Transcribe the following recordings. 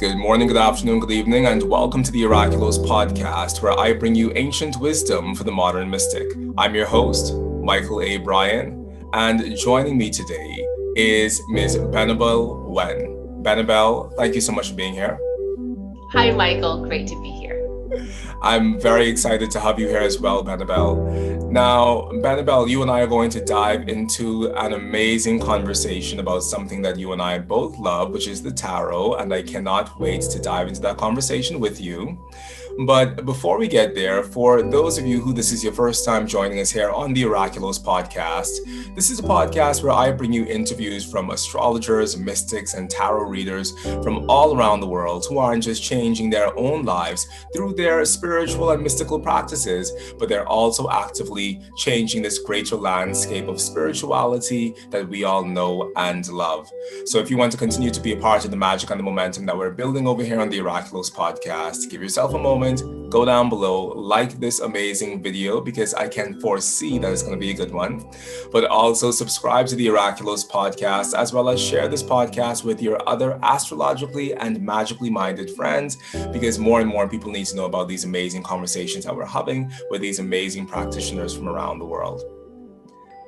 Good morning, good afternoon, good evening, and welcome to the Oraculos podcast, where I bring you ancient wisdom for the modern mystic. I'm your host, Mychal A. Bryan, and joining me today is Ms. Benebell Wen. Benebell, thank you so much for being here. Hi, Mychal. Great to be here. I'm very excited to have you here as well, Benebell. Now, Benebell, you and I are going to dive into an amazing conversation about something that you and I both love, which is the tarot, and I cannot wait to dive into that conversation with you. But before we get there, for those of you who this is your first time joining us here on the Oraculos podcast, this is a podcast where I bring you interviews from astrologers, mystics, and tarot readers from all around the world who aren't just changing their own lives through their spiritual and mystical practices, but they're also actively changing this greater landscape of spirituality that we all know and love. So if you want to continue to be a part of the magic and the momentum that we're building over here on the Oraculos podcast, give yourself a moment, go down below, like this amazing video because I can foresee that it's going to be a good one. But also subscribe to the Oraculos podcast, as well as share this podcast with your other astrologically and magically minded friends, because more and more people need to know about these amazing conversations that we're having with these amazing practitioners from around the world.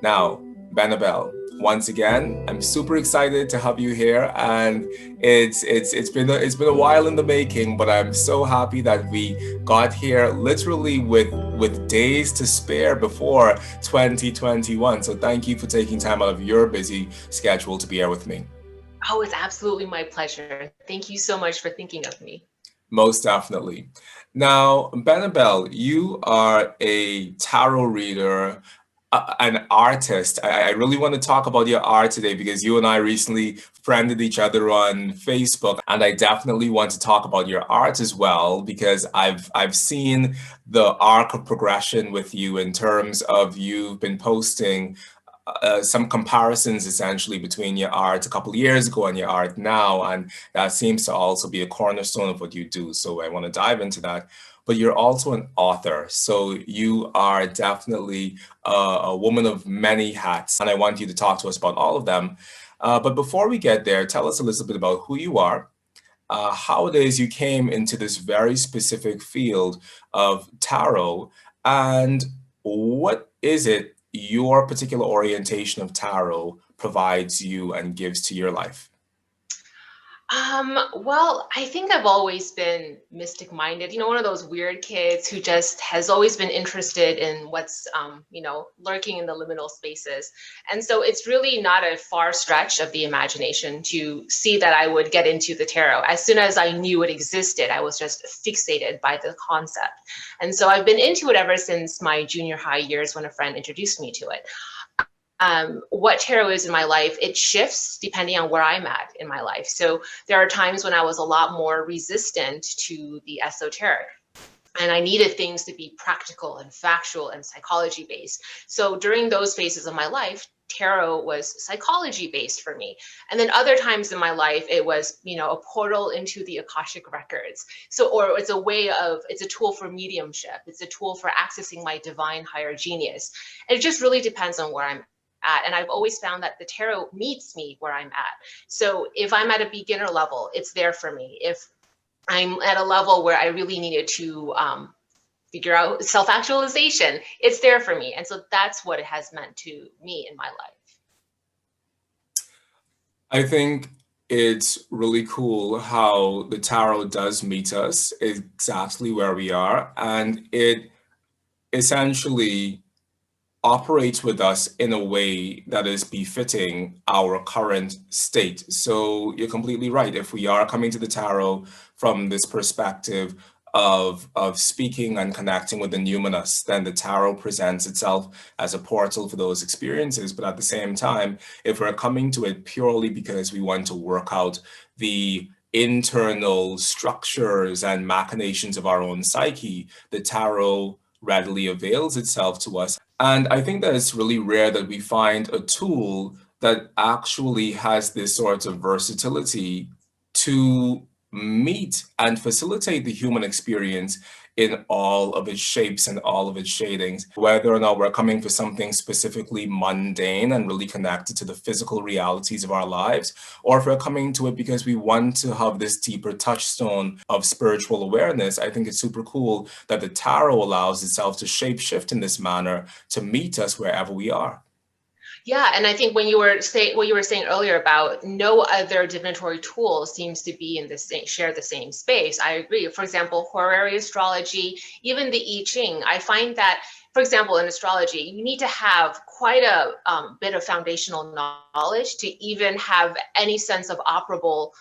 Now, Benebell, once again, I'm super excited to have you here, and it's been a while in the making, but I'm so happy that we got here literally with days to spare before 2021. So thank you for taking time out of your busy schedule to be here with me. Oh, it's absolutely my pleasure. Thank you so much for thinking of me. Most definitely. Now, Benebell, you are a tarot reader, an artist. I really want to talk about your art today because you and I recently friended each other on Facebook, and I definitely want to talk about your art as well because I've seen the arc of progression with you in terms of you've been posting some comparisons essentially between your art a couple of years ago and your art now, and that seems to also be a cornerstone of what you do. So I want to dive into that. But you're also an author, so you are definitely a woman of many hats, and I want you to talk to us about all of them. But before we get there, tell us a little bit about who you are, how it is you came into this very specific field of tarot, and what is it your particular orientation of tarot provides you and gives to your life? Well, I think I've always been mystic minded, one of those weird kids who just has always been interested in what's, lurking in the liminal spaces. And so it's really not a far stretch of the imagination to see that I would get into the tarot. As soon as I knew it existed, I was just fixated by the concept. And so I've been into it ever since my junior high years when a friend introduced me to it. What tarot is in my life, it shifts depending on where I'm at in my life. So there are times when I was a lot more resistant to the esoteric, and I needed things to be practical and factual and psychology based. So during those phases of my life, tarot was psychology based for me. And then other times in my life, it was, a portal into the Akashic records. So, or it's a tool for mediumship. It's a tool for accessing my divine higher genius. It just really depends on where I'm at. And I've always found that the tarot meets me where I'm at. So if I'm at a beginner level, it's there for me. If I'm at a level where I really needed to figure out self-actualization, it's there for me. And so that's what it has meant to me in my life. I think it's really cool how the tarot does meet us exactly where we are, and it essentially operates with us in a way that is befitting our current state. So you're completely right. If we are coming to the tarot from this perspective of speaking and connecting with the numinous, then the tarot presents itself as a portal for those experiences. But at the same time, if we're coming to it purely because we want to work out the internal structures and machinations of our own psyche, the tarot readily avails itself to us. And I think that it's really rare that we find a tool that actually has this sort of versatility to meet and facilitate the human experience in all of its shapes and all of its shadings. Whether or not we're coming for something specifically mundane and really connected to the physical realities of our lives, or if we're coming to it because we want to have this deeper touchstone of spiritual awareness, I think it's super cool that the tarot allows itself to shapeshift in this manner to meet us wherever we are. Yeah, and I think when you were saying what you were saying earlier about no other divinatory tool seems to be in the same share the same space, I agree. For example, horary astrology, even the I Ching, I find that, for example, in astrology, you need to have quite a bit of foundational knowledge to even have any sense of operable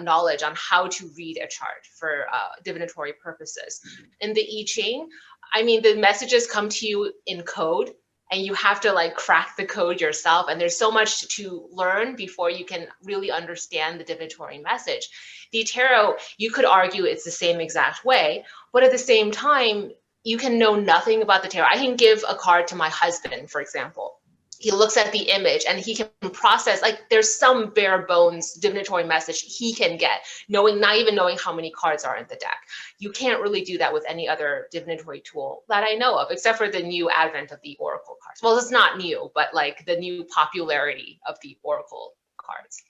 knowledge on how to read a chart for divinatory purposes. In the I Ching, I mean, the messages come to you in code, and you have to like crack the code yourself, and there's so much to learn before you can really understand the divinatory message. The tarot, you could argue it's the same exact way, but at the same time you can know nothing about the tarot. I can give a card to my husband, for example. He looks at the image and he can process, like, there's some bare bones divinatory message he can get, knowing, not even knowing how many cards are in the deck. You can't really do that with any other divinatory tool that I know of, except for the new advent of the oracle cards. Well, it's not new, but like the new popularity of the oracle cards.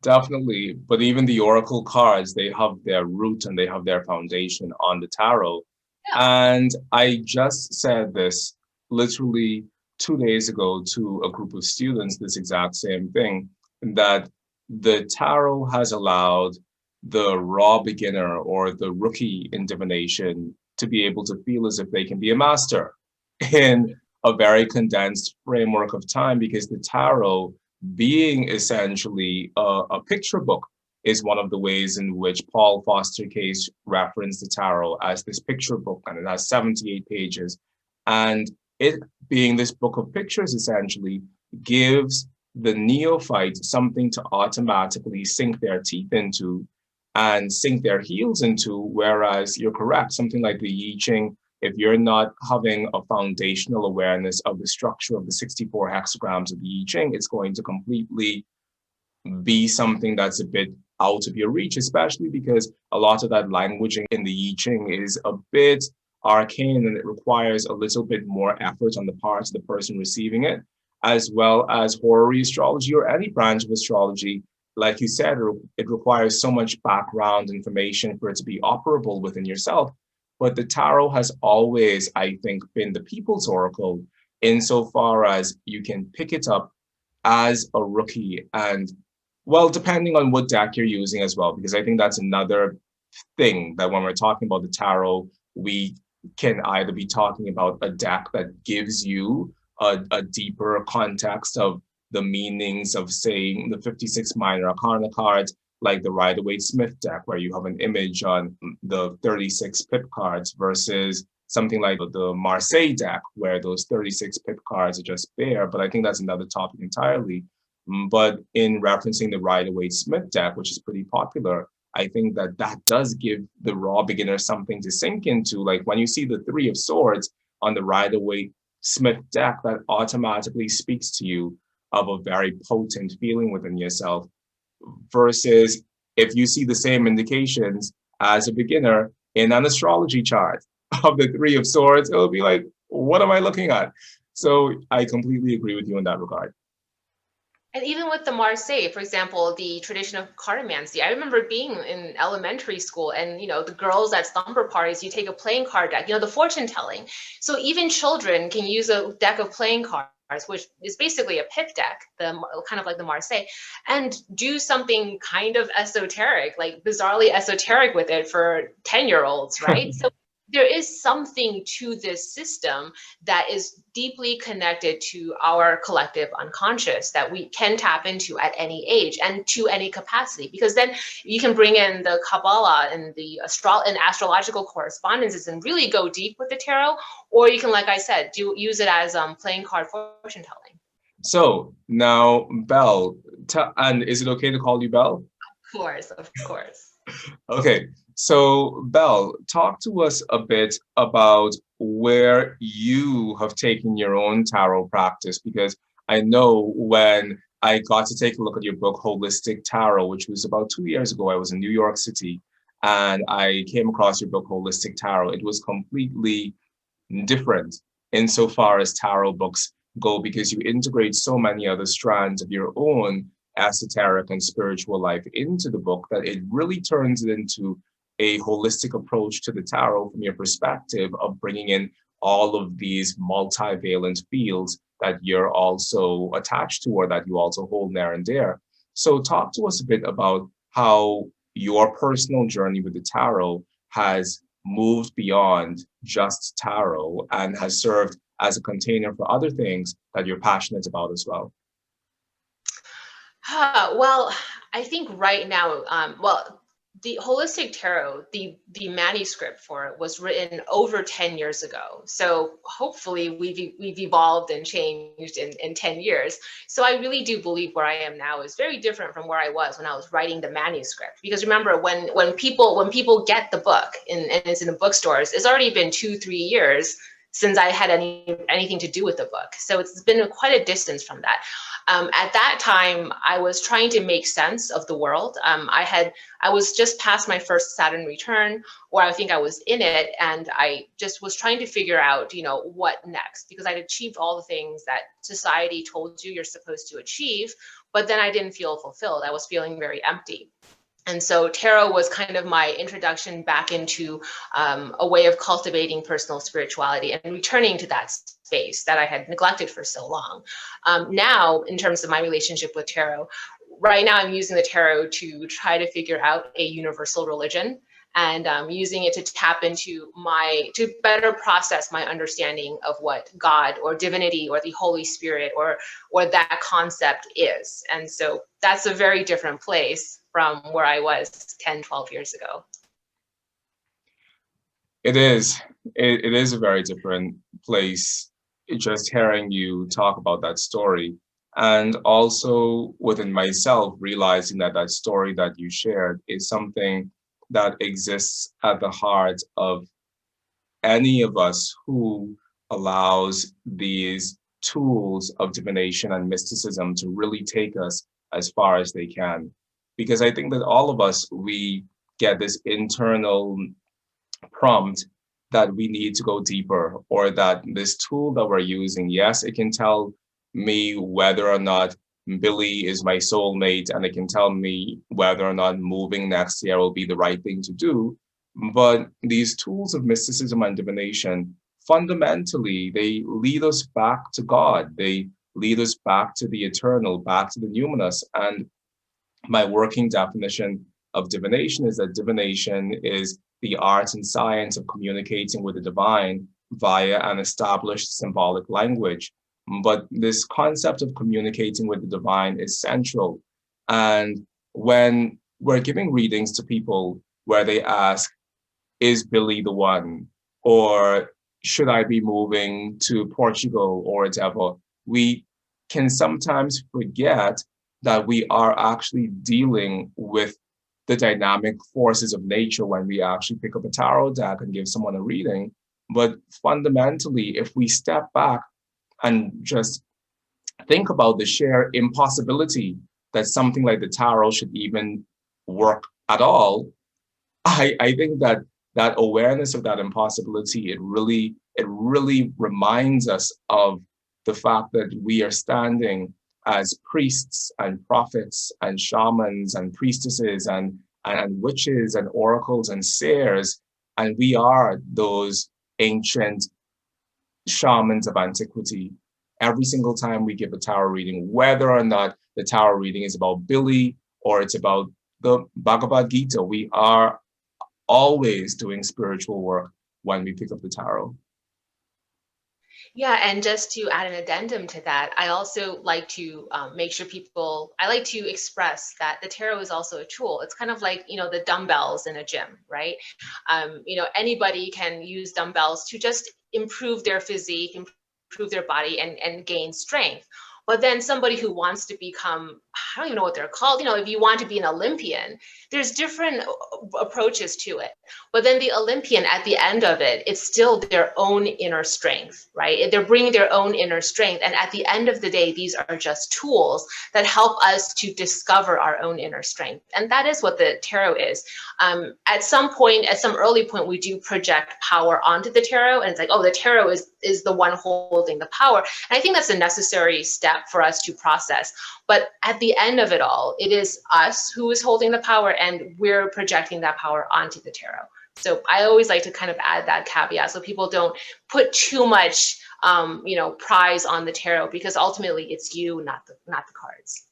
Definitely. But even the oracle cards, they have their root and they have their foundation on the tarot. Yeah. And I just said this literally 2 days ago to a group of students, this exact same thing, that the tarot has allowed the raw beginner or the rookie in divination to be able to feel as if they can be a master in a very condensed framework of time, because the tarot, being essentially a picture book, is one of the ways in which Paul Foster Case referenced the tarot as this picture book, and it has 78 pages. And it, being this book of pictures, essentially gives the neophyte something to automatically sink their teeth into and sink their heels into. Whereas you're correct, something like the I Ching, if you're not having a foundational awareness of the structure of the 64 hexagrams of the I Ching, it's going to completely be something that's a bit out of your reach, especially because a lot of that languaging in the I Ching is a bit arcane and it requires a little bit more effort on the part of the person receiving it, as well as horary astrology or any branch of astrology. Like you said, it requires so much background information for it to be operable within yourself. But the tarot has always, I think, been the people's oracle insofar as you can pick it up as a rookie. And well, depending on what deck you're using as well, because I think that's another thing that when we're talking about the tarot, we can either be talking about a deck that gives you a deeper context of the meanings of, saying, the 56 minor arcana cards, like the Rider-Waite-Smith deck, where you have an image on the 36 pip cards, versus something like the Marseille deck, where those 36 pip cards are just bare. But I think that's another topic entirely. But in referencing the Rider-Waite-Smith deck, which is pretty popular, I think that that does give the raw beginner something to sink into. Like when you see the Three of Swords on the Rider-Waite-Smith deck, that automatically speaks to you of a very potent feeling within yourself. Versus if you see the same indications as a beginner in an astrology chart of the Three of Swords, it'll be like, what am I looking at? So I completely agree with you in that regard. And even with the Marseille, for example, the tradition of cartomancy, I remember being in elementary school and, you know, the girls at slumber parties, you take a playing card deck, you know, the fortune telling. So even children can use a deck of playing cards, which is basically a pip deck, the kind of like the Marseille, and do something kind of esoteric, like bizarrely esoteric with it for 10-year-olds, right? So there is something to this system that is deeply connected to our collective unconscious that we can tap into at any age and to any capacity, because then you can bring in the Kabbalah and the astrological correspondences and really go deep with the tarot, or you can, like I said, use it as playing card fortune telling. So now, Belle, and is it okay to call you Belle? Of course. Okay, so Belle, talk to us a bit about where you have taken your own tarot practice, because I know when I got to take a look at your book, Holistic Tarot, which was about 2 years ago, I was in New York City, and I came across your book, Holistic Tarot. It was completely different insofar as tarot books go because you integrate so many other strands of your own esoteric and spiritual life into the book that it really turns it into a holistic approach to the tarot from your perspective of bringing in all of these multivalent fields that you're also attached to or that you also hold near and dear. So talk to us a bit about how your personal journey with the tarot has moved beyond just tarot and has served as a container for other things that you're passionate about as well. Well, I think right now, well, the holistic tarot, the manuscript for it was written over 10 years ago. So hopefully we've evolved and changed in 10 years. So I really do believe where I am now is very different from where I was when I was writing the manuscript. Because remember, when people get the book and it's in the bookstores, it's already been 2-3 years since I had anything to do with the book. So it's been quite a distance from that. At that time, I was trying to make sense of the world. I was just past my first Saturn return, or I think I was in it, and I just was trying to figure out, what next, because I'd achieved all the things that society told you you're supposed to achieve, but then I didn't feel fulfilled. I was feeling very empty. And so tarot was kind of my introduction back into a way of cultivating personal spirituality and returning to that space that I had neglected for so long. Now, in terms of my relationship with tarot, right now I'm using the tarot to try to figure out a universal religion and using it to tap into to better process my understanding of what God or divinity or the Holy Spirit or that concept is. And so that's a very different place from where I was 10, 12 years ago. It is. It is a very different place just hearing you talk about that story. And also within myself, realizing that that story that you shared is something that exists at the heart of any of us who allows these tools of divination and mysticism to really take us as far as they can. Because I think that all of us, we get this internal prompt that we need to go deeper, or that this tool that we're using, yes, it can tell me whether or not Billy is my soulmate, and it can tell me whether or not moving next year will be the right thing to do. But these tools of mysticism and divination, fundamentally, they lead us back to God. They lead us back to the eternal, back to the numinous. And my working definition of divination is that divination is the art and science of communicating with the divine via an established symbolic language. But this concept of communicating with the divine is central. And when we're giving readings to people where they ask, is Billy the one? Or should I be moving to Portugal or whatever? We can sometimes forget that we are actually dealing with the dynamic forces of nature when we actually pick up a tarot deck and give someone a reading. But fundamentally, if we step back and just think about the sheer impossibility that something like the tarot should even work at all, I think that that awareness of that impossibility, it really reminds us of the fact that we are standing as priests and prophets and shamans and priestesses and witches and oracles and seers, and we are those ancient shamans of antiquity. Every single time we give a tarot reading, whether or not the tarot reading is about Billy or it's about the Bhagavad Gita, we are always doing spiritual work when we pick up the tarot. Yeah, and just to add an addendum to that, I also like to make sure I like to express that the tarot is also a tool. It's kind of like, the dumbbells in a gym, right? Anybody can use dumbbells to just improve their physique, improve their body and gain strength. But then somebody who wants to become, I don't even know what they're called, if you want to be an Olympian, there's different approaches to it. But then the Olympian, at the end of it, it's still their own inner strength, right? They're bringing their own inner strength. And at the end of the day, these are just tools that help us to discover our own inner strength. And that is what the tarot is. At some point, at some early point, we do project power onto the tarot. And it's like, oh, the tarot is the one holding the power. And I think that's a necessary step for us to process. But at the end of it all, it is us who is holding the power, and we're projecting that power onto the tarot. So I always like to kind of add that caveat so people don't put too much, prize on the tarot, because ultimately it's you, not the cards.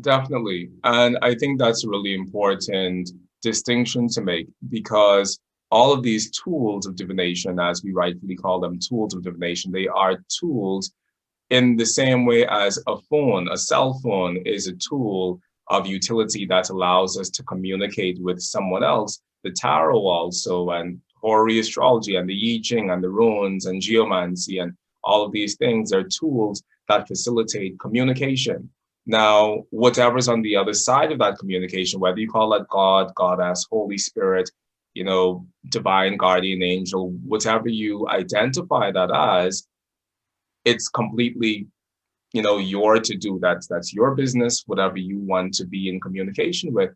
Definitely. And I think that's a really important distinction to make, because all of these tools of divination, as we rightfully call them, tools of divination, they are tools in the same way as a phone. A cell phone is a tool of utility that allows us to communicate with someone else. The tarot also, and Hori astrology, and the I Ching, and the runes, and geomancy, and all of these things are tools that facilitate communication. Now, whatever's on the other side of that communication, whether you call it God, Goddess, Holy Spirit, divine guardian angel, whatever you identify that as, it's completely, your to do. That's your business, whatever you want to be in communication with.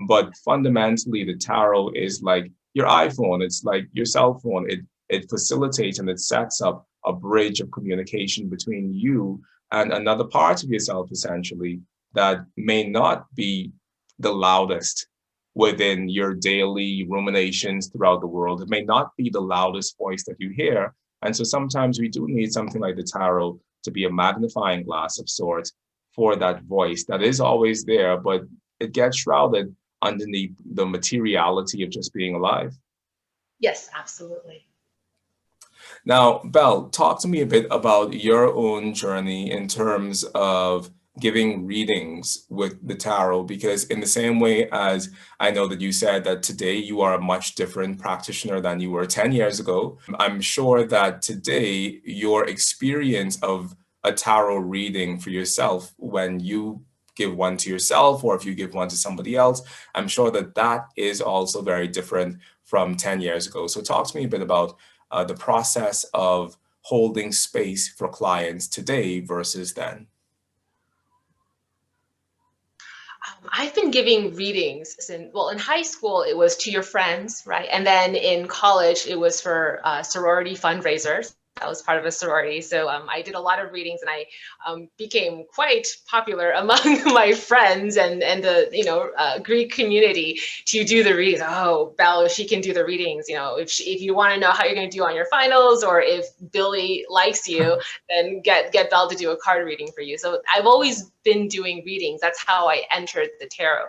But fundamentally, the tarot is like your iPhone. It's like your cell phone. It facilitates and it sets up a bridge of communication between you and another part of yourself, essentially, that may not be the loudest within your daily ruminations throughout the world. It may not be the loudest voice that you hear. And so sometimes we do need something like the tarot to be a magnifying glass of sorts for that voice that is always there, but it gets shrouded underneath the materiality of just being alive. Yes, absolutely. Now, Belle, talk to me a bit about your own journey in terms of giving readings with the tarot, because in the same way as I know that you said that today you are a much different practitioner than you were 10 years ago, I'm sure that today your experience of a tarot reading for yourself, when you give one to yourself or if you give one to somebody else, I'm sure that that is also very different from 10 years ago. So talk to me a bit about the process of holding space for clients today versus then. I've been giving readings since, well, in high school, it was to your friends, right? And then in college, it was for sorority fundraisers. I was part of a sorority. So I did a lot of readings, and I became quite popular among my friends and the Greek community to do the readings. Oh, Belle, she can do the readings. If you want to know how you're going to do on your finals, or if Billy likes you, then get Belle to do a card reading for you. So I've always been doing readings. That's how I entered the tarot.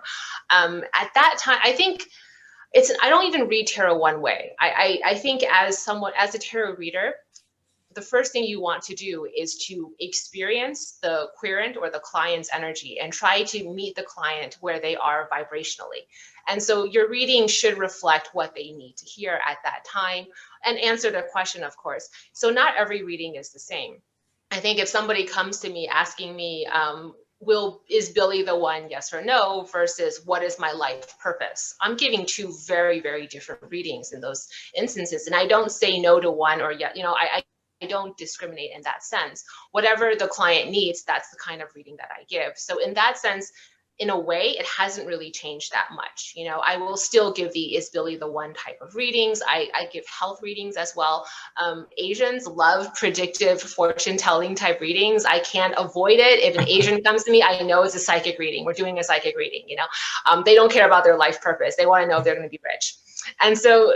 At that time, I think I don't even read tarot one way. I think as a tarot reader, the first thing you want to do is to experience the querent or the client's energy and try to meet the client where they are vibrationally. And so your reading should reflect what they need to hear at that time and answer their question, of course. So not every reading is the same. I think if somebody comes to me asking me, is Billy the one, yes or no, versus what is my life purpose, I'm giving two very, very different readings in those instances. And I don't say no to one or yeah, I don't discriminate in that sense. Whatever the client needs, that's the kind of reading that I give. So in that sense, in a way, it hasn't really changed that much. I will still give the is Billy the one type of readings. I give health readings as well. Asians love predictive fortune telling type readings. I can't avoid it. If an Asian comes to me, I know it's a psychic reading. We're doing a psychic reading. They don't care about their life purpose. They want to know if they're going to be rich. And so,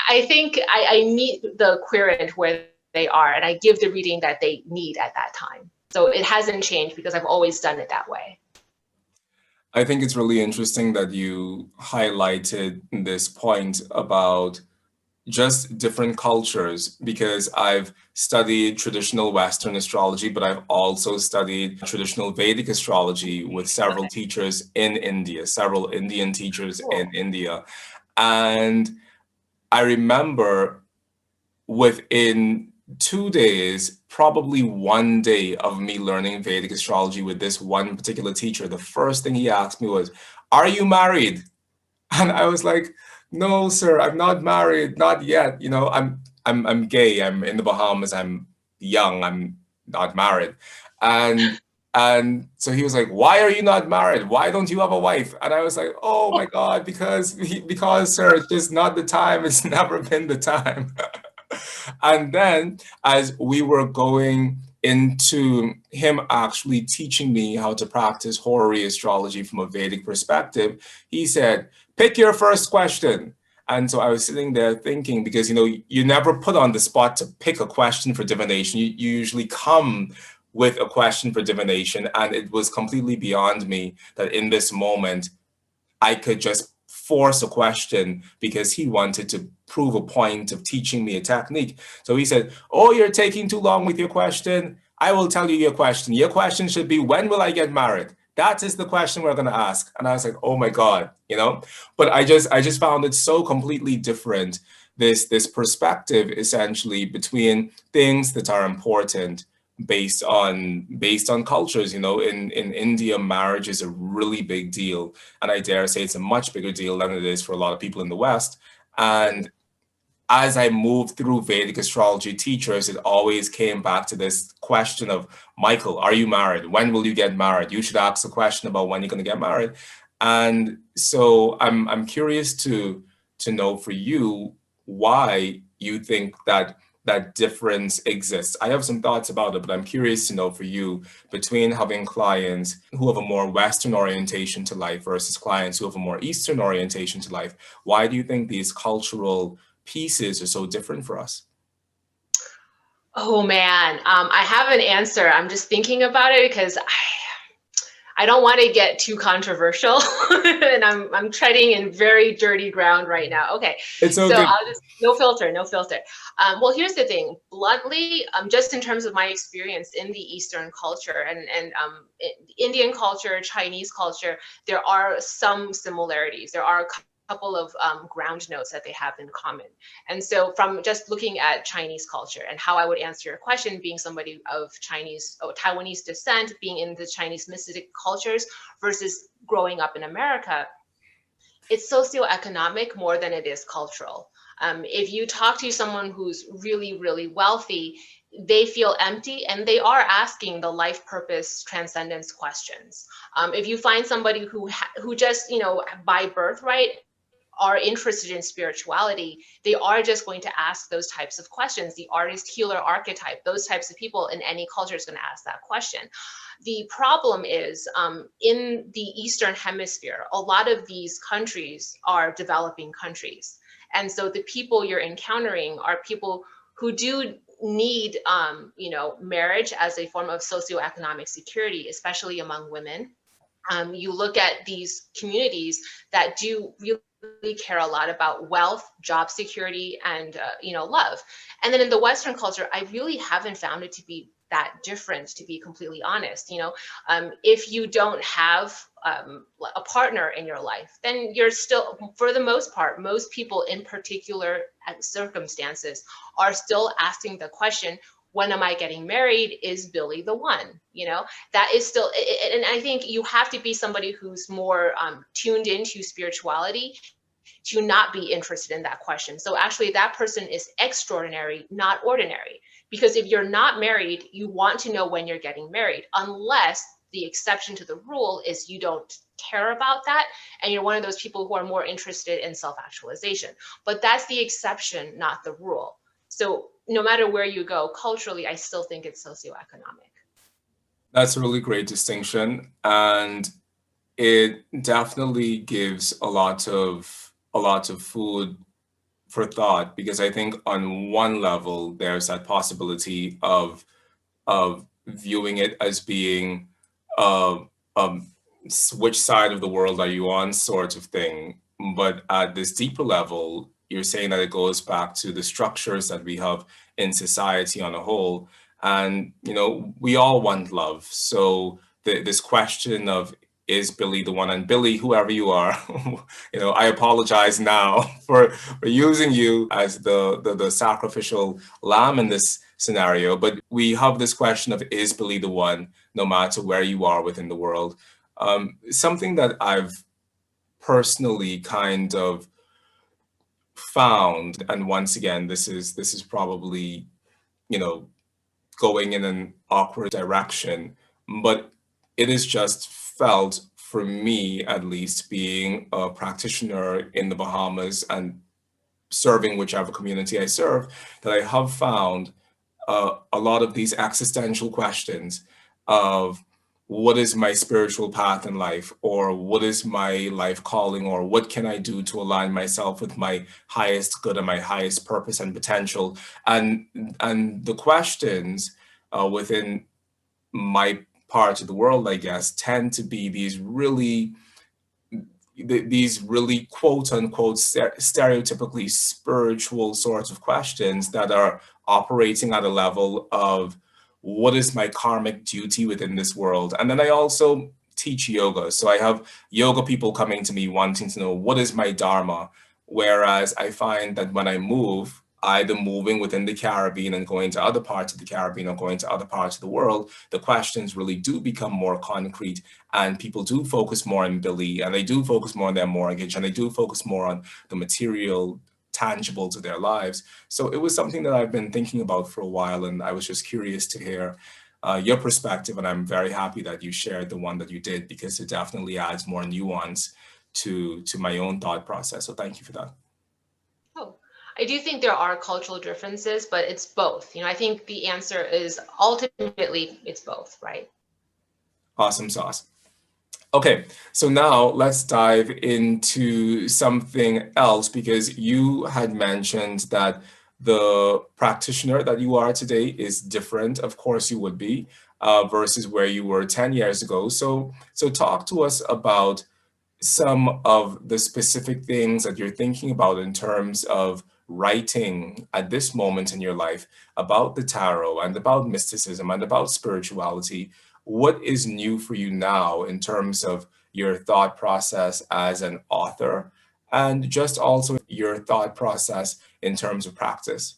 I think I meet the querent where they are, and I give the reading that they need at that time. So it hasn't changed because I've always done it that way. I think it's really interesting that you highlighted this point about just different cultures, because I've studied traditional Western astrology, but I've also studied traditional Vedic astrology with several teachers in India, several Indian teachers in India. And I remember within 2 days, probably one day of me learning Vedic astrology with this one particular teacher, the first thing he asked me was, "Are you married?" And I was like, "No, sir, I'm not married, not yet. I'm gay. I'm in the Bahamas. I'm young. I'm not married." And and so he was like, "Why are you not married? Why don't you have a wife?" And I was like, "Oh my God, because sir, it's just not the time. It's never been the time." And then as we were going into him actually teaching me how to practice horary astrology from a Vedic perspective, he said, "Pick your first question." And so I was sitting there thinking, because you never put on the spot to pick a question for divination. You usually come with a question for divination, and it was completely beyond me that in this moment I could just force a question because he wanted to prove a point of teaching me a technique. So he said, "Oh, you're taking too long with your question. I will tell you your question. Your question should be, when will I get married? That is the question we're going to ask." And I was like, "Oh my God. But I just found it so completely different, this perspective essentially between things that are important based on cultures. In India, marriage is a really big deal, and I dare say it's a much bigger deal than it is for a lot of people in the West. And as I moved through Vedic astrology teachers, it always came back to this question of, "Mychal, are you married? When will you get married? You should ask a question about when you're going to get married." And so I'm curious to know for you why you think that difference exists. I have some thoughts about it, but I'm curious to know for you, between having clients who have a more Western orientation to life versus clients who have a more Eastern orientation to life, why do you think these cultural pieces are so different for us? Oh man, I have an answer. I'm just thinking about it because I don't want to get too controversial, and I'm treading in very dirty ground right now. Okay, It's so so good. I'll just no filter, no filter. Well, here's the thing. Bluntly, just in terms of my experience in the Eastern culture and Indian culture, Chinese culture, there are some similarities. There are a couple of ground notes that they have in common. And so from just looking at Chinese culture and how I would answer your question, being somebody of Chinese or Taiwanese descent, being in the Chinese mystic cultures versus growing up in America, it's socioeconomic more than it is cultural. If you talk to someone who's really, really wealthy, they feel empty and they are asking the life purpose transcendence questions. If you find somebody who just, by birthright are interested in spirituality, they are just going to ask those types of questions. The artist healer archetype, those types of people in any culture is going to ask that question. The problem is in the Eastern Hemisphere, a lot of these countries are developing countries. And so the people you're encountering are people who do need, marriage as a form of socioeconomic security, especially among women. You look at these communities that do really care a lot about wealth, job security, and love. And then in the Western culture, I really haven't found it to be that different, to be completely honest. If you don't have a partner in your life, then you're still, for the most part, most people in particular circumstances are still asking the question, when am I getting married? Is Billy the one? That is still, and I think you have to be somebody who's more tuned into spirituality to not be interested in that question. So actually that person is extraordinary, not ordinary. Because if you're not married, you want to know when you're getting married, unless the exception to the rule is you don't care about that and you're one of those people who are more interested in self-actualization. But that's the exception, not the rule. So no matter where you go culturally, I still think it's socioeconomic. That's a really great distinction, and it definitely gives a lot of food for thought, because I think on one level there's that possibility of viewing it as being uh, um, which side of the world are you on sort of thing. But at this deeper level, you're saying that it goes back to the structures that we have in society on a whole. And, we all want love. So this question of, is Billy the one? And Billy, whoever you are, I apologize now for using you as the sacrificial lamb in this scenario, but we have this question of is Billy the one, no matter where you are within the world. Something that I've personally kind of found, and once again, this is probably, you know, going in an awkward direction, but it is just felt for me, at least, being a practitioner in the Bahamas and serving whichever community I serve, that I have found a lot of these existential questions of what is my spiritual path in life, or what is my life calling, or what can I do to align myself with my highest good and my highest purpose and potential, and the questions within my part of the world, I guess, tend to be these really quote unquote stereotypically spiritual sorts of questions that are operating at a level of what is my karmic duty within this world. And then I also teach yoga. So I have yoga people coming to me wanting to know what is my dharma. Whereas I find that when I move, either moving within the Caribbean and going to other parts of the Caribbean or going to other parts of the world, the questions really do become more concrete, and people do focus more on Billy, and they do focus more on their mortgage, and they do focus more on the material tangible to their lives. So it was something that I've been thinking about for a while, and I was just curious to hear your perspective, and I'm very happy that you shared the one that you did, because it definitely adds more nuance to my own thought process. So thank you for that. Oh, I do think there are cultural differences, but it's both. I think the answer is ultimately it's both, right? Awesome sauce. Okay, so now let's dive into something else, because you had mentioned that the practitioner that you are today is different. Of course, you would be, versus where you were 10 years ago. So talk to us about some of the specific things that you're thinking about in terms of writing at this moment in your life about the tarot and about mysticism and about spirituality. What is new for you now in terms of your thought process as an author, and just also your thought process in terms of practice?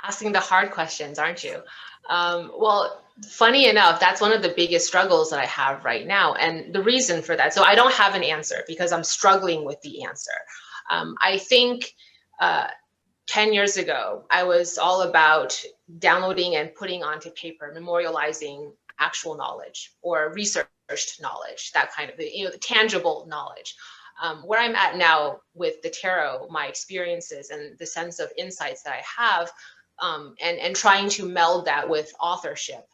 Asking the hard questions, aren't you? Well, funny enough, that's one of the biggest struggles that I have right now. And the reason for that, so I don't have an answer because I'm struggling with the answer. I think 10 years ago, I was all about downloading and putting onto paper, memorializing actual knowledge or researched knowledge, that kind of, the tangible knowledge. Where I'm at now with the tarot, my experiences and the sense of insights that I have, and trying to meld that with authorship.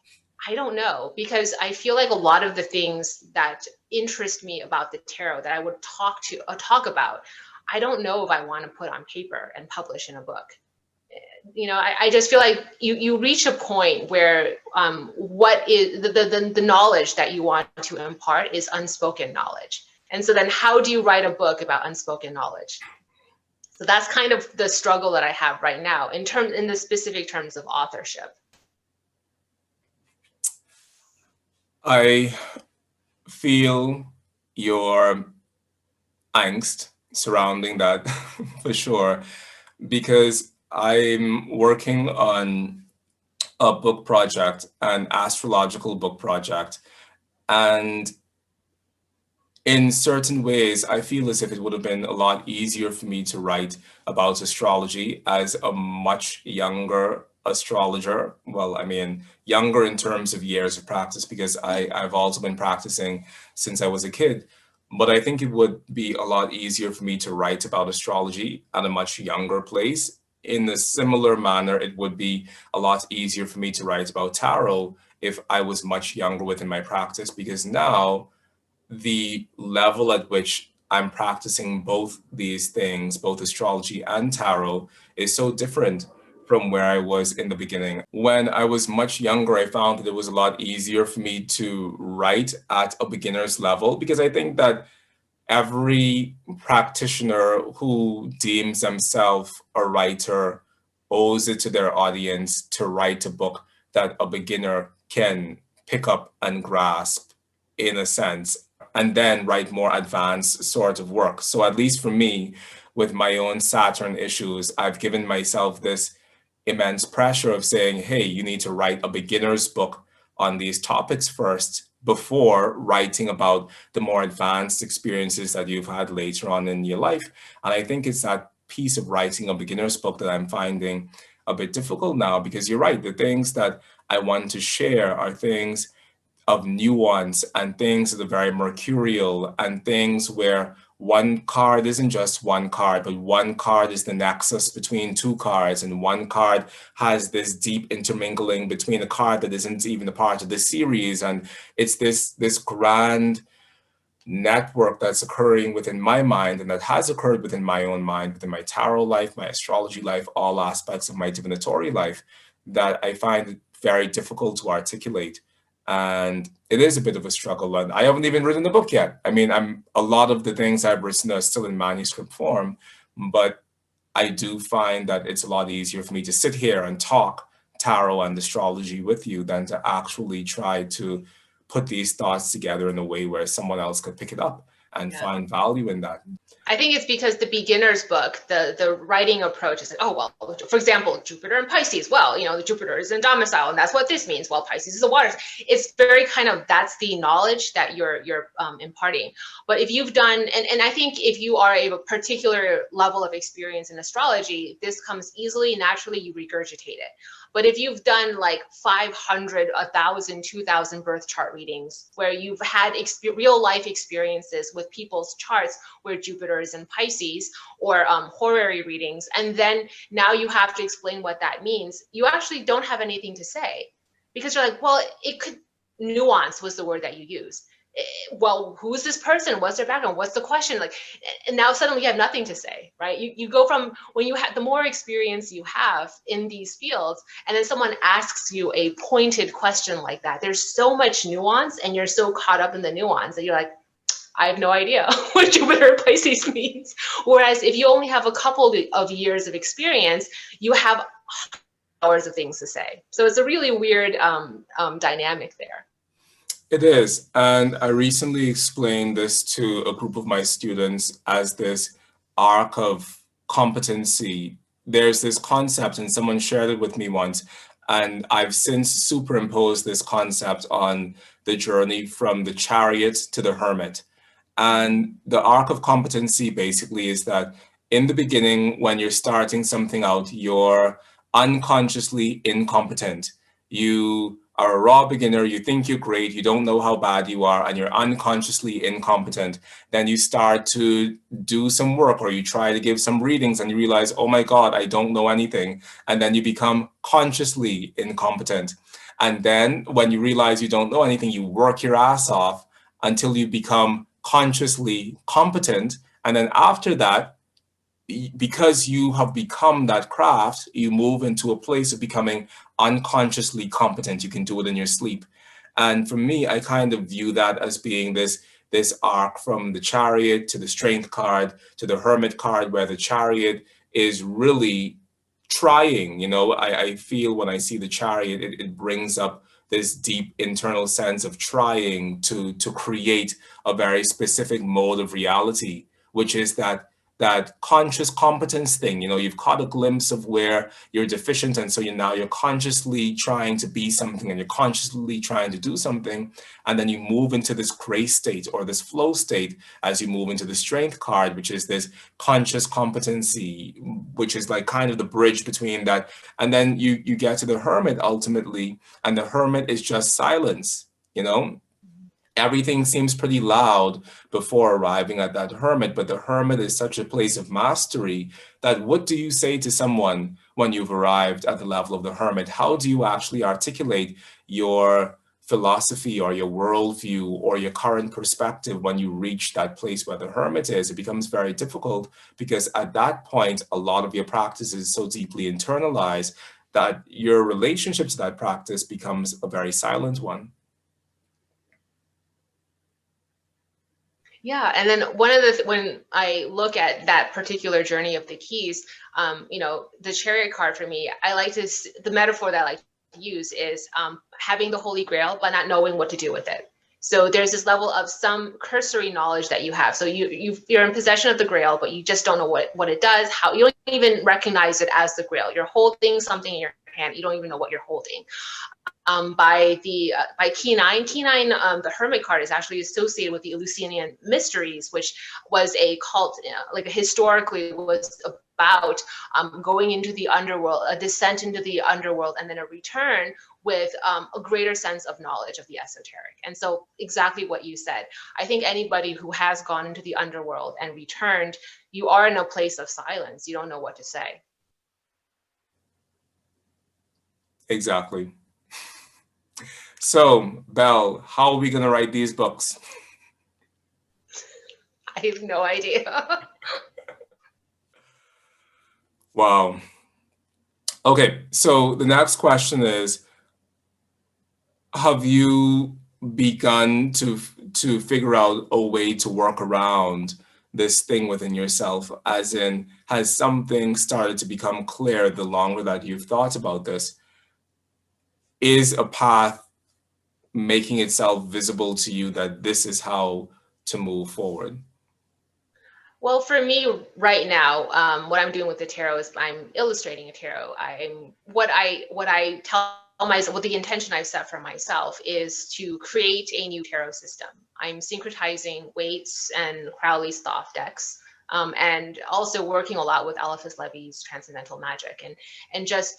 I don't know, because I feel like a lot of the things that interest me about the tarot that I would talk about, I don't know if I want to put on paper and publish in a book. I just feel like you reach a point where what is the knowledge that you want to impart is unspoken knowledge. And so then how do you write a book about unspoken knowledge? So that's kind of the struggle that I have right now in the specific terms of authorship. I feel your angst surrounding that for sure, because I'm working on a book project, an astrological book project, and in certain ways, I feel as if it would have been a lot easier for me to write about astrology as a much younger astrologer. Well, I mean, younger in terms of years of practice, because I've also been practicing since I was a kid. But I think it would be a lot easier for me to write about astrology at a much younger place. In a similar manner, it would be a lot easier for me to write about tarot if I was much younger within my practice, because now the level at which I'm practicing both these things, both astrology and tarot, is so different from where I was in the beginning. When I was much younger, I found that it was a lot easier for me to write at a beginner's level, because I think that every practitioner who deems themselves a writer owes it to their audience to write a book that a beginner can pick up and grasp, in a sense, and then write more advanced sort of work. So at least for me, with my own Saturn issues, I've given myself this immense pressure of saying, hey, you need to write a beginner's book on these topics first before writing about the more advanced experiences that you've had later on in your life. And I think it's that piece of writing a beginner's book that I'm finding a bit difficult now, because you're right, the things that I want to share are things of nuance and things that are very mercurial, and things where one card isn't just one card, but one card is the nexus between two cards, and one card has this deep intermingling between a card that isn't even a part of the series. And it's this grand network that's occurring within my mind, and that has occurred within my own mind, within my tarot life, my astrology life, all aspects of my divinatory life, that I find it very difficult to articulate. And it is a bit of a struggle. And I haven't even written the book yet. I mean, a lot of the things I've written are still in manuscript form, but I do find that it's a lot easier for me to sit here and talk tarot and astrology with you than to actually try to put these thoughts together in a way where someone else could pick it up and find value in that. I think it's because the beginner's book, the writing approach is like, oh, well, for example, Jupiter and Pisces. Well, the Jupiter is in domicile, and that's what this means. Well, Pisces is a water. It's very kind of, that's the knowledge that you're imparting. But if you've done, and I think if you are a particular level of experience in astrology, this comes easily, naturally, you regurgitate it. But if you've done like 500, 1,000, 2,000 birth chart readings, where you've had real life experiences with people's charts where Jupiter is in Pisces, or horary readings, and then now you have to explain what that means, you actually don't have anything to say, because you're like, well, it could, nuance was the word that you used. Well, who's this person? What's their background? What's the question? Like, and now suddenly you have nothing to say, right? You go from, when you have, the more experience you have in these fields, and then someone asks you a pointed question like that, there's so much nuance, and you're so caught up in the nuance that you're like, I have no idea what Jupiter Pisces means. Whereas if you only have a couple of years of experience, you have hours of things to say. So it's a really weird dynamic there. It is. And I recently explained this to a group of my students as this arc of competency. There's this concept, and someone shared it with me once, and I've since superimposed this concept on the journey from the chariot to the hermit. And the arc of competency basically is that in the beginning, when you're starting something out, you're unconsciously incompetent. You are a raw beginner, you think you're great, you don't know how bad you are, and you're unconsciously incompetent. Then you start to do some work, or you try to give some readings, and you realize, oh my God, I don't know anything. And then you become consciously incompetent. And then when you realize you don't know anything, you work your ass off until you become consciously competent. And then after that, because you have become that craft, you move into a place of becoming unconsciously competent. You can do it in your sleep. And for me, I kind of view that as being this arc from the chariot to the strength card to the hermit card, where the chariot is really trying. I feel when I see the chariot, it brings up this deep internal sense of trying to create a very specific mode of reality, which is that conscious competence thing. You've caught a glimpse of where you're deficient, and so you're consciously trying to be something, and you're consciously trying to do something, and then you move into this grace state or this flow state as you move into the strength card, which is this conscious competency, which is like kind of the bridge between that. And then you get to the hermit ultimately, and the hermit is just silence. Everything seems pretty loud before arriving at that hermit, but the hermit is such a place of mastery that what do you say to someone when you've arrived at the level of the hermit? How do you actually articulate your philosophy or your worldview or your current perspective when you reach that place where the hermit is? It becomes very difficult, because at that point, a lot of your practice is so deeply internalized that your relationship to that practice becomes a very silent one. Yeah, and then one of when I look at that particular journey of the keys, the chariot card for me, the metaphor that I like to use is having the Holy Grail, but not knowing what to do with it. So there's this level of some cursory knowledge that you have. So you're in possession of the Grail, but you just don't know what it does. How you don't even recognize it as the Grail. You're holding something in your hand. You don't even know what you're holding. By Key 9, the Hermit card is actually associated with the Eleusinian Mysteries, which was a cult, like historically was about going into the underworld, a descent into the underworld, and then a return with a greater sense of knowledge of the esoteric. And so exactly what you said, I think anybody who has gone into the underworld and returned, you are in a place of silence. You don't know what to say. Exactly. So, Belle, how are we going to write these books? I have no idea. Wow. Okay, so the next question is, have you begun to figure out a way to work around this thing within yourself? As in, has something started to become clear the longer that you've thought about this? Is a path making itself visible to you that this is how to move forward? Well, for me right now, what I'm doing with the tarot is I'm illustrating a tarot. What I tell myself, what the intention I've set for myself is to create a new tarot system. I'm syncretizing Waite's and Crowley's Thoth decks, and also working a lot with Eliphas Levy's Transcendental Magic, and just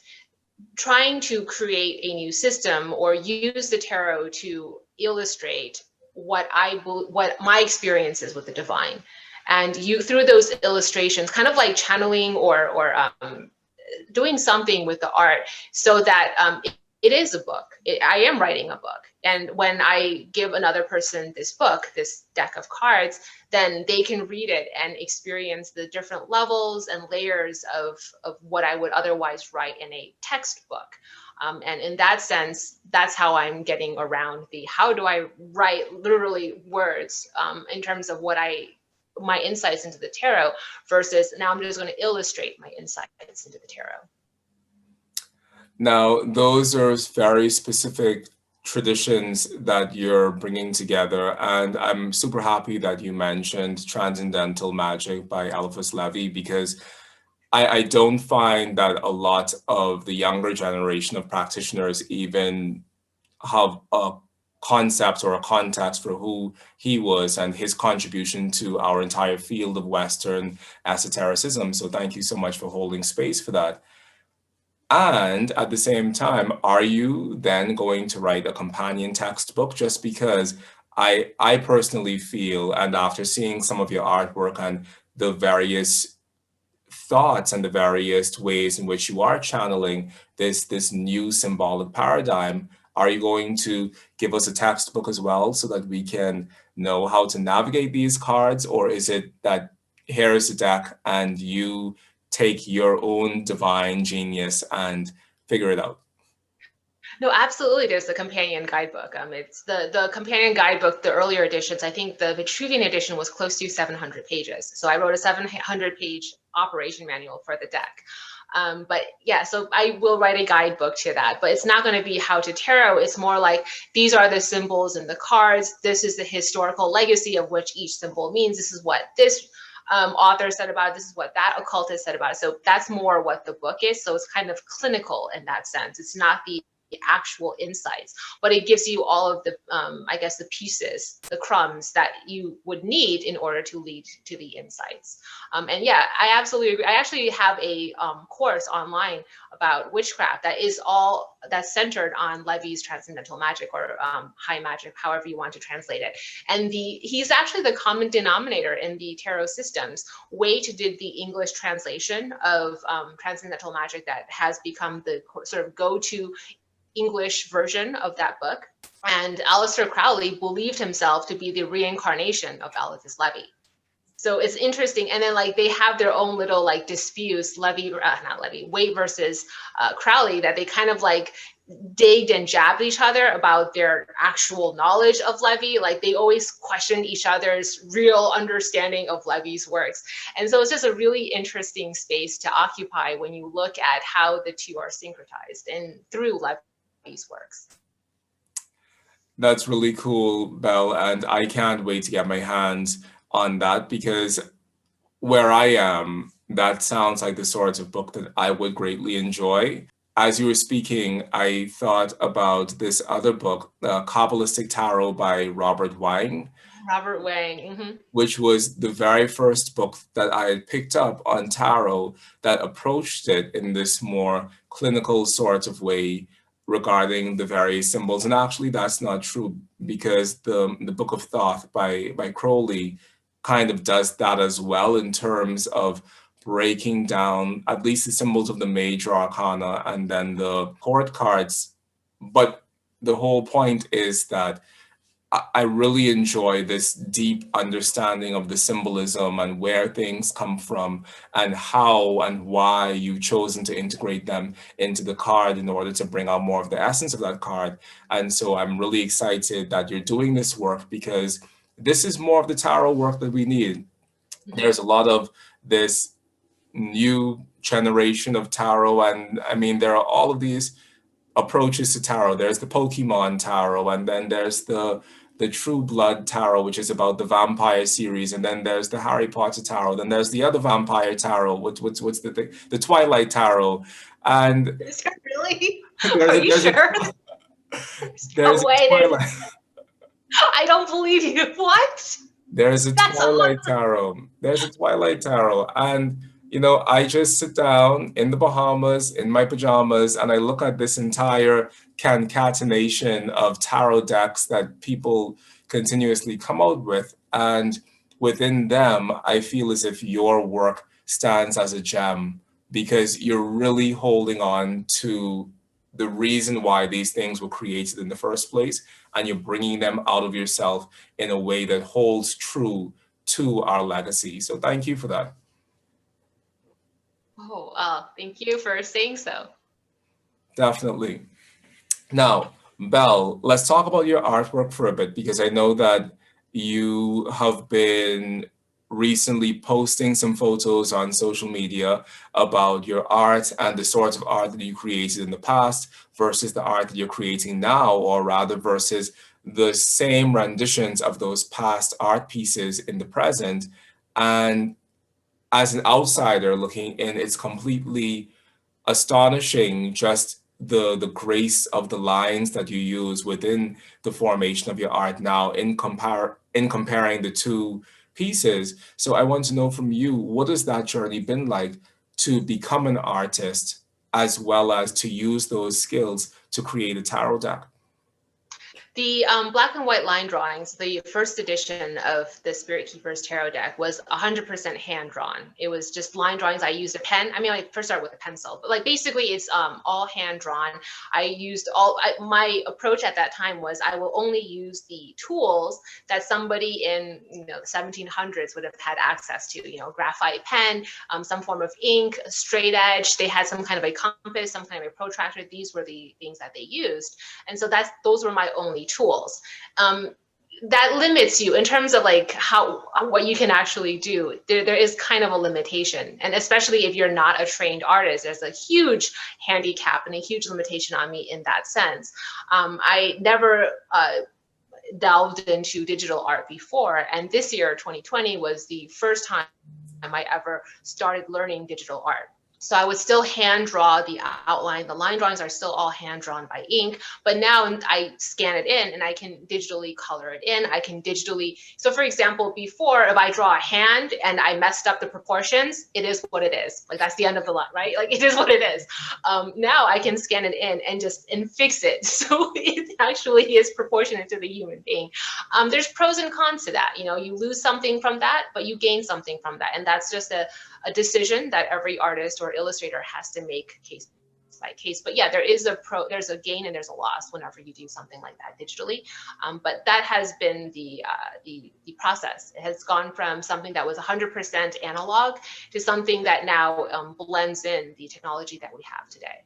trying to create a new system or use the tarot to illustrate what my experience is with the divine. And you, through those illustrations, kind of like channeling or doing something with the art, so that it is a book. I am writing a book. And when I give another person this book, this deck of cards, then they can read it and experience the different levels and layers of what I would otherwise write in a textbook. And in that sense, that's how I'm getting around the how do I write literally words in terms of my insights into the tarot, versus now I'm just going to illustrate my insights into the tarot. Now, those are very specific traditions that you're bringing together, and I'm super happy that you mentioned Transcendental Magic by Eliphas Levy, because I don't find that a lot of the younger generation of practitioners even have a concept or a context for who he was and his contribution to our entire field of Western esotericism. So thank you so much for holding space for that. And at the same time, are you then going to write a companion textbook? Just because I personally feel, and after seeing some of your artwork and the various thoughts and the various ways in which you are channeling this new symbolic paradigm, are you going to give us a textbook as well so that we can know how to navigate these cards? Or is it that here is the deck and you take your own divine genius and figure it out? No, absolutely. There's the companion guidebook. It's the companion guidebook. The earlier editions, I think the Vitruvian edition was close to 700 pages. So I wrote a 700-page operation manual for the deck. But yeah, so I will write a guidebook to that. But it's not going to be how to tarot. It's more like these are the symbols in the cards. This is the historical legacy of which each symbol means. This is what this author said about it. This is what that occultist said about it. So that's more what the book is. So it's kind of clinical in that sense. It's not the actual insights, but it gives you all of the I guess the pieces, the crumbs that you would need in order to lead to the insights. And yeah, I absolutely agree. I actually have a course online about witchcraft that's centered on Levy's Transcendental Magic, or high magic, however you want to translate it. And he's actually the common denominator in the tarot systems. Waite did the English translation of Transcendental Magic that has become the sort of go-to English version of that book. And Aleister Crowley believed himself to be the reincarnation of Eliphas Levy. So it's interesting. And then like they have their own little like disputes, Waite versus Crowley, that they kind of like digged and jabbed each other about their actual knowledge of Levy. Like they always questioned each other's real understanding of Levy's works. And so it's just a really interesting space to occupy when you look at how the two are syncretized and through Levy's works. That's really cool, Belle, and I can't wait to get my hands on that because where I am, that sounds like the sort of book that I would greatly enjoy. As you were speaking, I thought about this other book, Kabbalistic Tarot by Robert Wine, Robert Wang. which was the very first book that I had picked up on tarot that approached it in this more clinical sort of way regarding the various symbols. And actually, that's not true because the Book of Thoth by Crowley kind of does that as well in terms of breaking down at least the symbols of the major arcana and then the court cards. But the whole point is that I really enjoy this deep understanding of the symbolism and where things come from and how and why you've chosen to integrate them into the card in order to bring out more of the essence of that card. And so I'm really excited that you're doing this work because this is more of the tarot work that we need. There's a lot of this new generation of tarot, and I mean, there are all of these approaches to tarot. There's the Pokemon tarot, and then there's the True Blood tarot, which is about the vampire series, and then there's the Harry Potter tarot. Then there's the other vampire tarot. What's the thing? The Twilight tarot, and Is there really? Are there's a you sure? There's no there's a way. Twilight I don't believe you. What? there's a That's Twilight tarot. There's a Twilight tarot, and I just sit down in the Bahamas in my pajamas and I look at this entire concatenation of tarot decks that people continuously come out with. And within them, I feel as if your work stands as a gem because you're really holding on to the reason why these things were created in the first place, and you're bringing them out of yourself in a way that holds true to our legacy. So thank you for that. Oh, thank you for saying so. Definitely. Now, Belle, let's talk about your artwork for a bit because I know that you have been recently posting some photos on social media about your art and the sort of art that you created in the past versus the art that you're creating now, or rather, versus the same renditions of those past art pieces in the present. And as an outsider looking in, it's completely astonishing just the grace of the lines that you use within the formation of your art now in comparing the two pieces. So I want to know from you, what has that journey been like to become an artist as well as to use those skills to create a tarot deck? The black and white line drawings, the first edition of the Spirit Keepers Tarot deck was 100% hand drawn. It was just line drawings. I used a pen. I mean, I first started with a pencil, but like basically it's all hand drawn. My approach at that time was I will only use the tools that somebody in the 1700s would have had access to. Graphite pen, some form of ink, a straight edge. They had some kind of a compass, some kind of a protractor. These were the things that they used, and so those were my only tools. That limits you in terms of like what you can actually do. There is kind of a limitation, and especially if you're not a trained artist, there's a huge handicap and a huge limitation on me in that sense. I never delved into digital art before, and this year 2020 was the first time I ever started learning digital art. So I would still hand draw the outline. The line drawings are still all hand drawn by ink, but now I scan it in and I can digitally color it in. I can digitally, so for example, before, if I draw a hand and I messed up the proportions, it is what it is. Like that's the end of the line, right? Like it is what it is. Now I can scan it in and fix it. So it actually is proportionate to the human being. There's pros and cons to that. You lose something from that, but you gain something from that. And that's just a decision that every artist or illustrator has to make case by case. But yeah, there's a gain and there's a loss whenever you do something like that digitally. But that has been the process. It has gone from something that was 100% analog to something that now blends in the technology that we have today.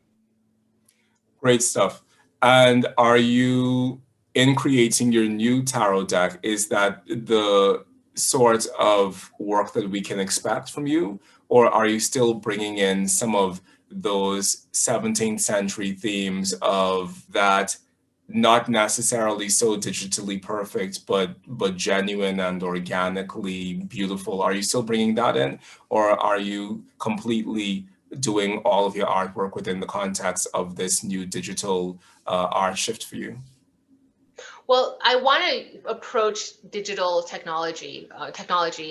Great stuff. And are you, in creating your new tarot deck, is that the sort of work that we can expect from you? Or are you still bringing in some of those 17th century themes of that not necessarily so digitally perfect, but genuine and organically beautiful. Are you still bringing that in, or are you completely doing all of your artwork within the context of this new digital art shift for you? Well, I want to approach digital technology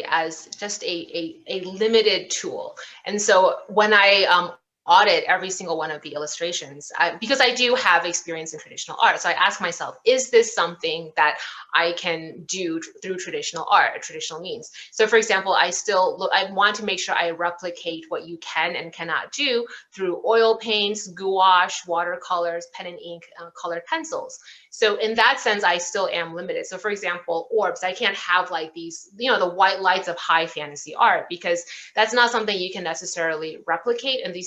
as just a limited tool. And so when I audit every single one of the illustrations, because I do have experience in traditional art, so I ask myself, is this something that I can do through traditional art, traditional means? So for example, I want to make sure I replicate what you can and cannot do through oil paints, gouache, watercolors, pen and ink, colored pencils. So in that sense, I still am limited. So for example, orbs, I can't have like these, the white lights of high fantasy art, because that's not something you can necessarily replicate in the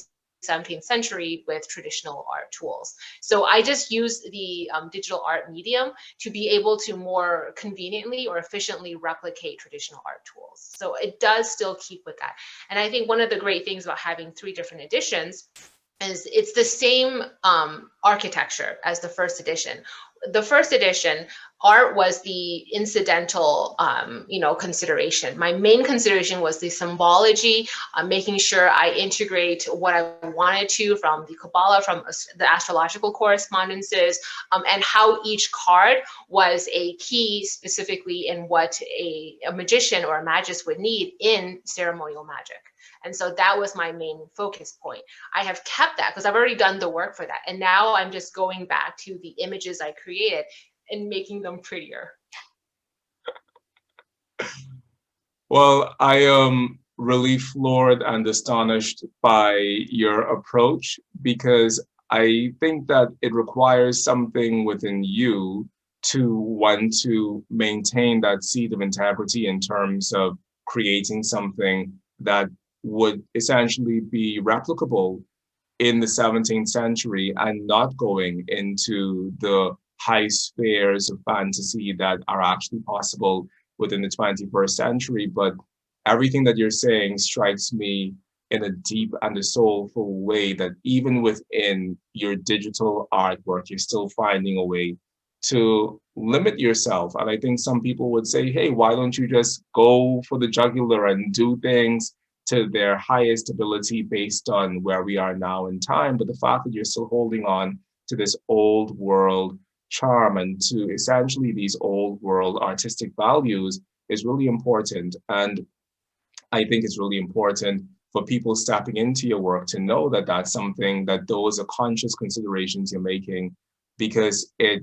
17th century with traditional art tools. So I just use the digital art medium to be able to more conveniently or efficiently replicate traditional art tools. So it does still keep with that. And I think one of the great things about having 3 different editions is it's the same architecture as the first edition. The first edition, art was the incidental, consideration. My main consideration was the symbology, making sure I integrate what I wanted to from the Kabbalah, from the astrological correspondences, and how each card was a key specifically in what a magician or a magist would need in ceremonial magic. And so that was my main focus point. I have kept that because I've already done the work for that. And now I'm just going back to the images I created and making them prettier. Well, I am really floored and astonished by your approach, because I think that it requires something within you to want to maintain that seed of integrity in terms of creating something that would essentially be replicable in the 17th century, and not going into the high spheres of fantasy that are actually possible within the 21st century. But everything that you're saying strikes me in a deep and a soulful way, that even within your digital artwork, you're still finding a way to limit yourself. And I think some people would say, hey, why don't you just go for the jugular and do things to their highest ability based on where we are now in time? But the fact that you're still holding on to this old world charm and to essentially these old world artistic values is really important. And I think it's really important for people stepping into your work to know that that's something, that those are conscious considerations you're making, because it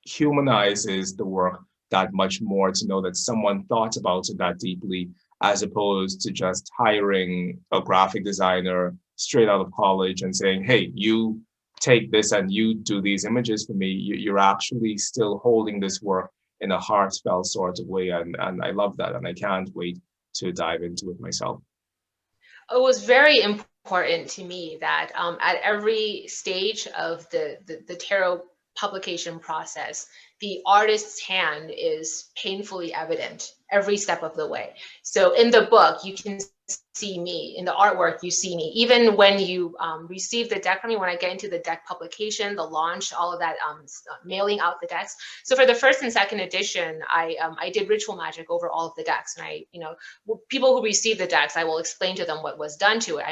humanizes the work that much more to know that someone thought about it that deeply, as opposed to just hiring a graphic designer straight out of college and saying, hey, you take this and you do these images for me. You're actually still holding this work in a heartfelt sort of way. And I love that. And I can't wait to dive into it myself. It was very important to me that at every stage of the tarot publication process, the artist's hand is painfully evident every step of the way. So in the book, you can see me. In the artwork, you see me. Even when you receive the deck from me, when I get into the deck publication, the launch, all of that, mailing out the decks. So for the first and second edition, I did ritual magic over all of the decks. And people who receive the decks, I will explain to them what was done to it.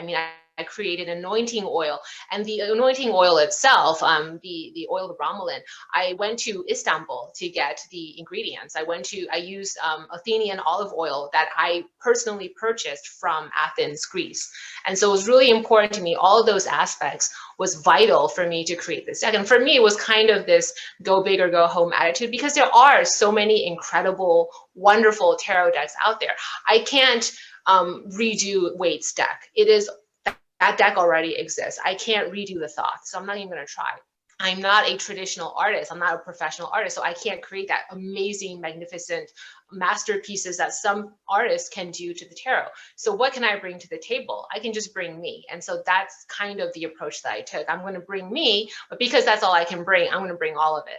I created anointing oil, and the anointing oil itself, the oil of bromelain, I went to Istanbul to get the ingredients. I used Athenian olive oil that I personally purchased from Athens, Greece. And so it was really important to me. All of those aspects was vital for me to create this deck. And for me, it was kind of this go big or go home attitude, because there are so many incredible, wonderful tarot decks out there. I can't redo Waite's deck. That deck already exists. I can't redo the thought, so I'm not even going to try. I'm not a traditional artist. I'm not a professional artist, so I can't create that amazing, magnificent masterpieces that some artists can do to the tarot. So what can I bring to the table? I can just bring me. And so that's kind of the approach that I took. I'm going to bring me, but because that's all I can bring, I'm going to bring all of it.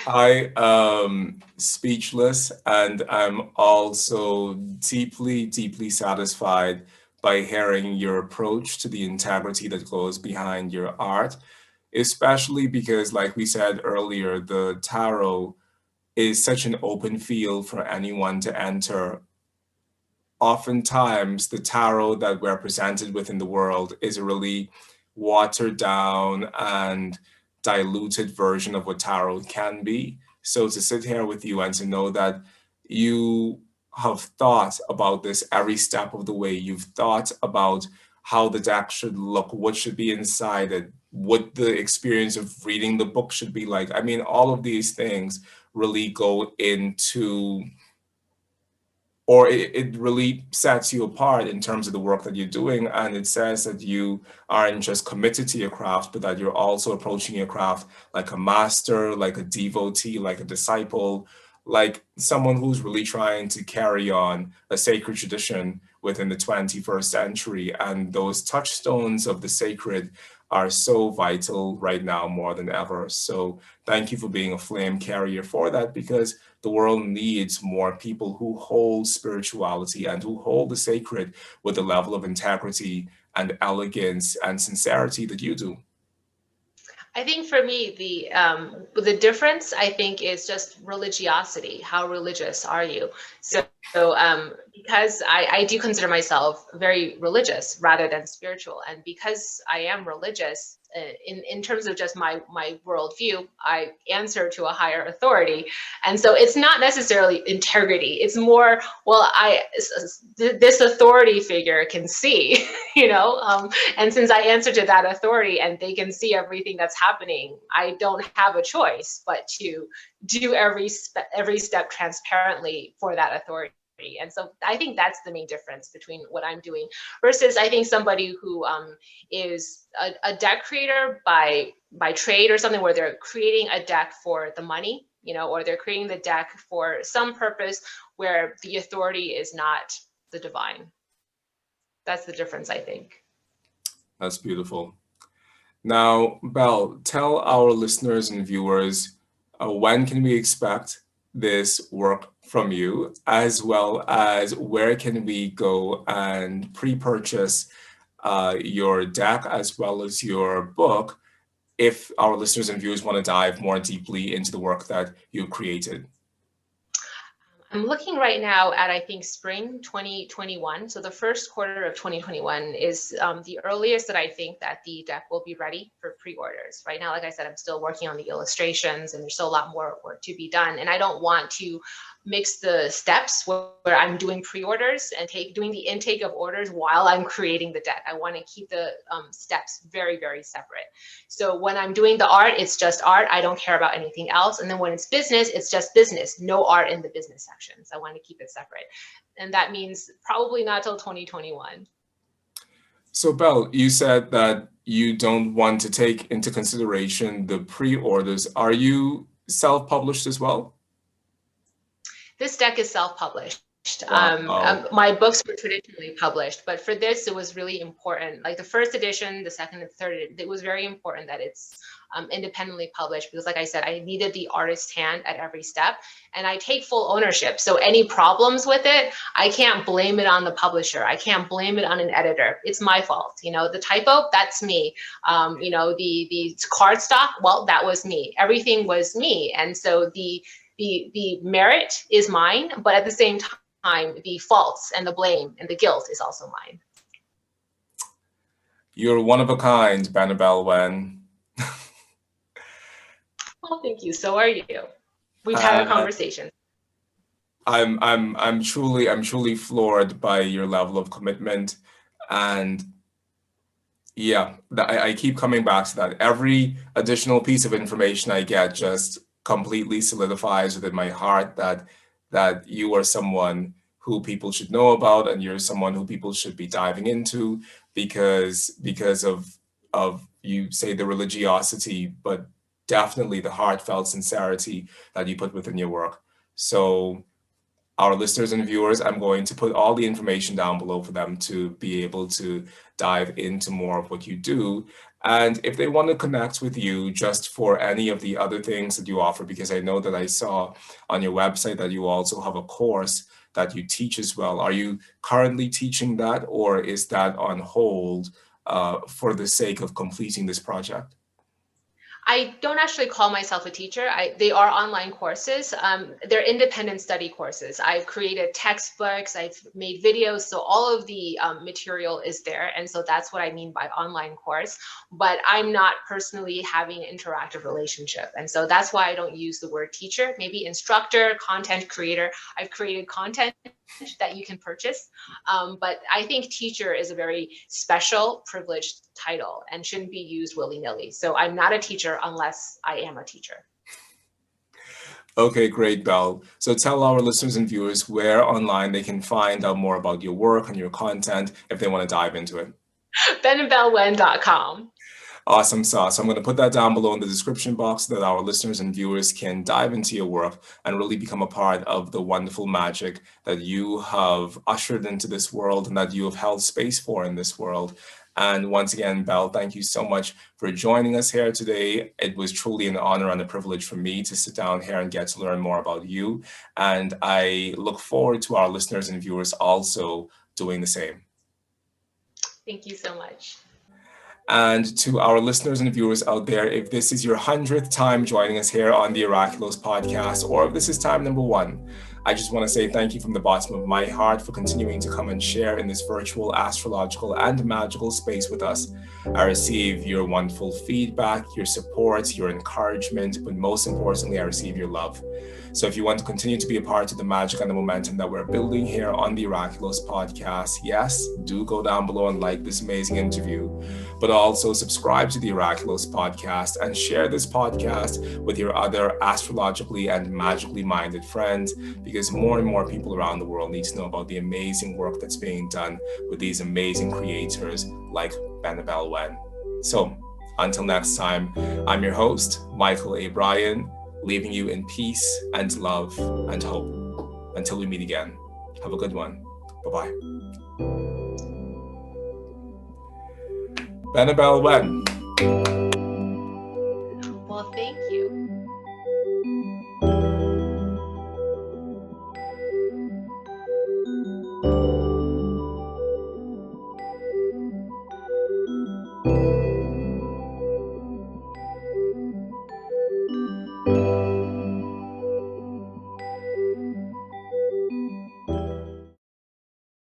I am speechless, and I'm also deeply, deeply satisfied by hearing your approach to the integrity that goes behind your art, especially because, like we said earlier, the tarot is such an open field for anyone to enter. Oftentimes the tarot that we're presented with in the world is a really watered down and diluted version of what tarot can be. So to sit here with you and to know that you have thought about this every step of the way, you've thought about how the deck should look, what should be inside it, what the experience of reading the book should be like. I mean, all of these things really go into, or it really sets you apart in terms of the work that you're doing. And it says that you aren't just committed to your craft, but that you're also approaching your craft like a master, like a devotee, like a disciple, like someone who's really trying to carry on a sacred tradition within the 21st century. And those touchstones of the sacred are so vital right now more than ever. So thank you for being a flame carrier for that, because the world needs more people who hold spirituality and who hold the sacred with the level of integrity and elegance and sincerity that you do. I think for me, the difference I think is just religiosity. How religious are you? So because I do consider myself very religious rather than spiritual, and because I am religious in terms of just my worldview, I answer to a higher authority, and so it's not necessarily integrity. It's more, well, this authority figure can see, you know, and since I answer to that authority and they can see everything that's happening, I don't have a choice but to do every step transparently for that authority. And so I think that's the main difference between what I'm doing versus I think somebody who is a deck creator by trade or something, where they're creating a deck for the money, you know, or they're creating the deck for some purpose where the authority is not the divine. That's the difference, I think. That's beautiful. Now, Belle, tell our listeners and viewers, when can we expect this work from you, as well as where can we go and pre-purchase your deck as well as your book, if our listeners and viewers want to dive more deeply into the work that you created? I'm looking right now at, I think, spring 2021. So the first quarter of 2021 is the earliest that I think that the deck will be ready for pre-orders. Right now, like I said, I'm still working on the illustrations and there's still a lot more work to be done. And I don't want to mix the steps where I'm doing pre-orders and doing the intake of orders while I'm creating the deck. I want to keep the steps very, very separate. So when I'm doing the art, it's just art. I don't care about anything else. And then when it's business, it's just business. No art in the business sections. I want to keep it separate. And that means probably not till 2021. So, Belle, you said that you don't want to take into consideration the pre-orders. Are you self-published as well? This deck is self-published. Wow. My books were traditionally published, but for this, it was really important. Like the first edition, the second and third, it was very important that it's independently published because, like I said, I needed the artist's hand at every step, and I take full ownership. So any problems with it, I can't blame it on the publisher. I can't blame it on an editor. It's my fault. You know, the typo, that's me. You know, the cardstock, well, that was me. Everything was me, and so the merit is mine, but at the same time, the faults and the blame and the guilt is also mine. You're one of a kind, Benebell Wen. Well, thank you. So are you. We've had a Uh, conversation. I'm truly floored by your level of commitment, and yeah, I keep coming back to that. Every additional piece of information I get just completely solidifies within my heart that you are someone who people should know about, and you're someone who people should be diving into because of you say the religiosity, but definitely the heartfelt sincerity that you put within your work. So our listeners and viewers, I'm going to put all the information down below for them to be able to dive into more of what you do. And if they want to connect with you just for any of the other things that you offer, because I know that I saw on your website that you also have a course that you teach as well. Are you currently teaching that, or is that on hold for the sake of completing this project? I don't actually call myself a teacher. They are online courses. They're independent study courses. I've created textbooks, I've made videos, so all of the material is there. And so that's what I mean by online course. But I'm not personally having an interactive relationship. And so that's why I don't use the word teacher, maybe instructor, content creator. I've created content that you can purchase. But I think teacher is a very special, privileged title and shouldn't be used willy-nilly. So I'm not a teacher unless I am a teacher. Okay, great, Belle. So tell our listeners and viewers where online they can find out more about your work and your content if they want to dive into it. Benebellwen.com. Awesome sauce. I'm going to put that down below in the description box so that our listeners and viewers can dive into your work and really become a part of the wonderful magic that you have ushered into this world and that you have held space for in this world. And once again, Belle, thank you so much for joining us here today. It was truly an honor and a privilege for me to sit down here and get to learn more about you. And I look forward to our listeners and viewers also doing the same. Thank you so much. And to our listeners and viewers out there, if this is your 100th time joining us here on the Oraculos podcast, or if this is time number 1, I just want to say thank you from the bottom of my heart for continuing to come and share in this virtual, astrological, and magical space with us. I receive your wonderful feedback, your support, your encouragement, but most importantly, I receive your love. So if you want to continue to be a part of the magic and the momentum that we're building here on the Oraculos podcast, yes, do go down below and like this amazing interview, but also subscribe to the Oraculos podcast and share this podcast with your other astrologically and magically minded friends, because more and more people around the world need to know about the amazing work that's being done with these amazing creators like Benebell Wen. So until next time, I'm your host, Mychal A. Bryan, leaving you in peace and love and hope. Until we meet again, have a good one. Bye-bye. Benebell Wen.